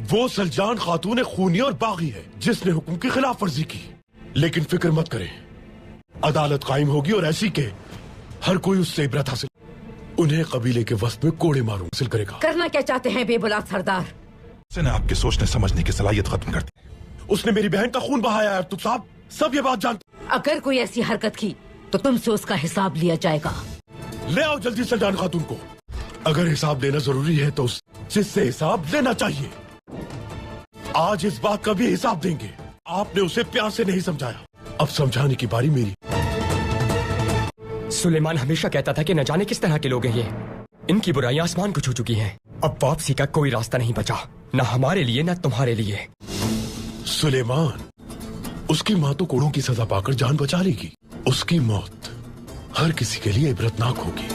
वो सलजान खातून खूनी और बागी है जिसने हुक्म की खिलाफ वर्जी की। लेकिन फिक्र मत करें, अदालत कायम होगी और ऐसी के हर कोई उससे इबरत हासिल, उन्हें कबीले के वस्त में कोड़े मारूं हासिल करेगा। करना क्या चाहते हैं बेबुलाद सरदार? उसने आपके सोचने समझने की सलाहियत खत्म कर दी। उसने मेरी बहन का खून बहाया है अर्तुग साहब, सब ये बात जानते। अगर कोई ऐसी हरकत की तो तुमसे उसका हिसाब लिया जाएगा। ले आओ जल्दी सलजान खातून को। अगर हिसाब लेना जरूरी है तो उससे हिसाब लेना चाहिए। आज इस बात का भी हिसाब देंगे। आपने उसे प्यार से नहीं समझाया, अब समझाने की बारी मेरी। सुलेमान हमेशा कहता था कि न जाने किस तरह के लोग हैं ये। इनकी बुराइयां आसमान को छू चुकी हैं। अब वापसी का कोई रास्ता नहीं बचा, न हमारे लिए न तुम्हारे लिए। सुलेमान, उसकी माँ तो कोड़ों की सजा पाकर जान बचा लेगी। उसकी मौत हर किसी के लिए इबरतनाक होगी।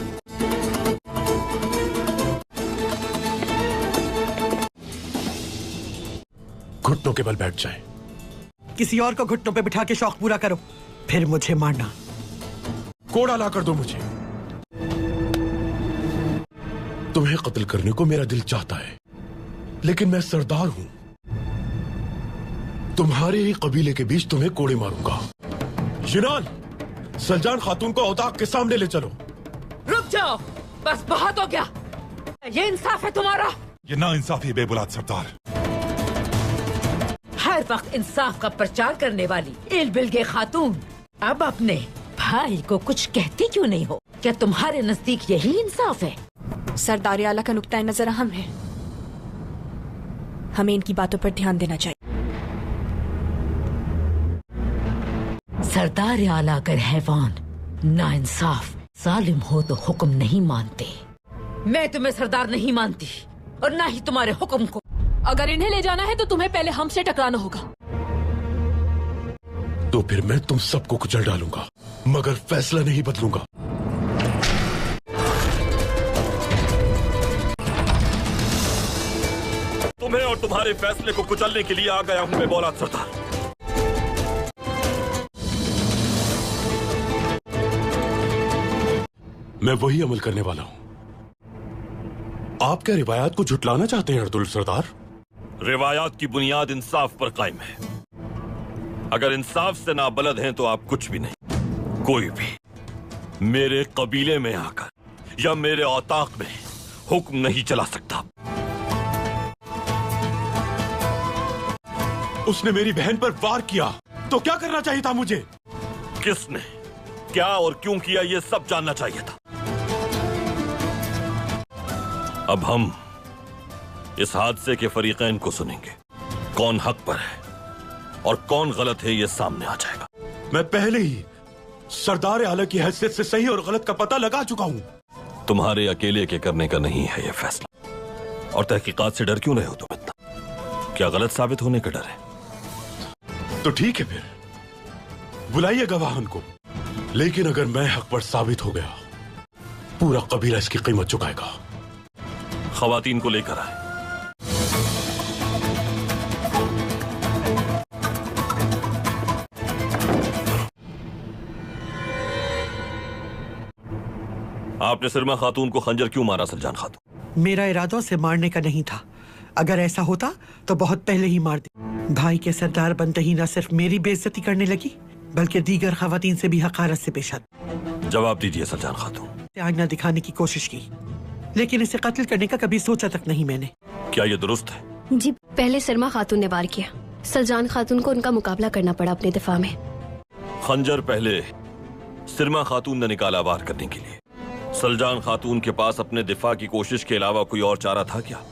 घुटनों के बल बैठ जाए। किसी और को घुटनों पे बिठा के शौक पूरा करो, फिर मुझे मारना। कोड़ा ला कर दो मुझे। तुम्हें कत्ल करने को मेरा दिल चाहता है, लेकिन मैं सरदार हूं। तुम्हारे ही कबीले के बीच तुम्हें कोड़े मारूंगा। शिनाल, सलजान खातून को औताक के सामने ले चलो। रुक जाओ, बस बहुत हो गया। ये इंसाफ है तुम्हारा? ये ना इंसाफी बेबुलाद सरदार। हर वक्त इंसाफ का प्रचार करने वाली इलबिलगे खातून, अब अपने भाई को कुछ कहती क्यों नहीं हो? क्या तुम्हारे नजदीक यही इंसाफ है? सरदार आला का नुक्ता नजर अहम है, हमें इनकी बातों पर ध्यान देना चाहिए। सरदार आला अगर हैवान, नाइंसाफ, जालिम हो तो हुक्म नहीं मानते। मैं तुम्हें सरदार नहीं मानती और ना ही तुम्हारे हुक्म को। अगर इन्हें ले जाना है तो तुम्हें पहले हमसे टकराना होगा। तो फिर मैं तुम सबको कुचल डालूंगा, मगर फैसला नहीं बदलूंगा। तुम्हें और तुम्हारे फैसले को कुचलने के लिए आ गया हूं बेबुलाद सरदार। मैं वही अमल करने वाला हूं। आप क्या रिवायात को झुटलाना चाहते हैं अर्तुल सरदार? रिवायात की बुनियाद इंसाफ पर कायम है। अगर इंसाफ से नाबलद हैं तो आप कुछ भी नहीं, कोई भी मेरे कबीले में आकर या मेरे औताक में हुक्म नहीं चला सकता। उसने मेरी बहन पर वार किया तो क्या करना चाहिए था मुझे? किसने, क्या और क्यों किया, यह सब जानना चाहिए था। अब हम इस हादसे के फरीकैन को सुनेंगे। कौन हक पर है और कौन गलत है, यह सामने आ जाएगा। मैं पहले ही सरदार आला की हैसियत से सही और गलत का पता लगा चुका हूं। तुम्हारे अकेले के करने का नहीं है यह फैसला। और तहकीकात से डर क्यों रहे हो तुम इतना? क्या गलत साबित होने का डर है? तो ठीक है, फिर बुलाइए गवाहन को। लेकिन अगर मैं हक पर साबित हो गया, पूरा कबीला इसकी कीमत चुकाएगा। खवातीन को लेकर आए। आपने सिरमा खातून को खंजर क्यों मारा सलजान खातून? मेरा इरादा उसे मारने का नहीं था। अगर ऐसा होता तो बहुत पहले ही मार दी। भाई के सरदार बनते ही न सिर्फ मेरी बेइज्जती करने लगी, बल्कि दीगर खवातीन से भी हकारत से पेश आती। जवाब दीजिए सलजान खातून। आईना दिखाने की कोशिश की, लेकिन इसे कत्ल करने का कभी सोचा तक नहीं मैंने। क्या ये दुरुस्त है? जी, पहले सरमा खातून ने वार किया। सलजान खातून को उनका मुकाबला करना पड़ा अपने दिफा में। खंजर पहले सिरमा खातून ने निकाला वार करने के लिए। सलजान खातून के पास अपने दिफा की कोशिश के अलावा कोई और चारा था क्या?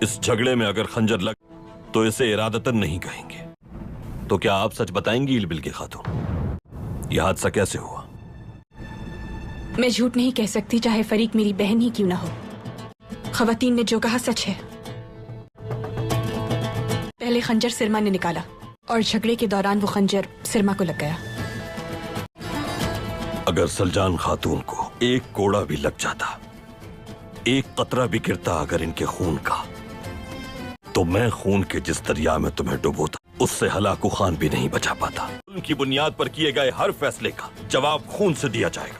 इस झगड़े में अगर खंजर लग तो इसे इरादतन नहीं कहेंगे। तो क्या आप सच बताएंगी इलबिलगे खातून, यह हादसा कैसे हुआ? मैं झूठ नहीं कह सकती, चाहे फरीक मेरी बहन ही क्यों ना हो। खवातीन ने जो कहा सच है। पहले खंजर सिरमा ने निकाला और झगड़े के दौरान वो खंजर सिरमा को लग गया। अगर सलजान खातून को एक कोड़ा भी लग जाता, एक कतरा भी गिरता अगर इनके खून का, तो मैं खून के जिस दरिया में तुम्हें डुबोता, उससे हलाकू खान भी नहीं बचा पाता। उनकी बुनियाद पर किए गए हर फैसले का जवाब खून से दिया जाएगा।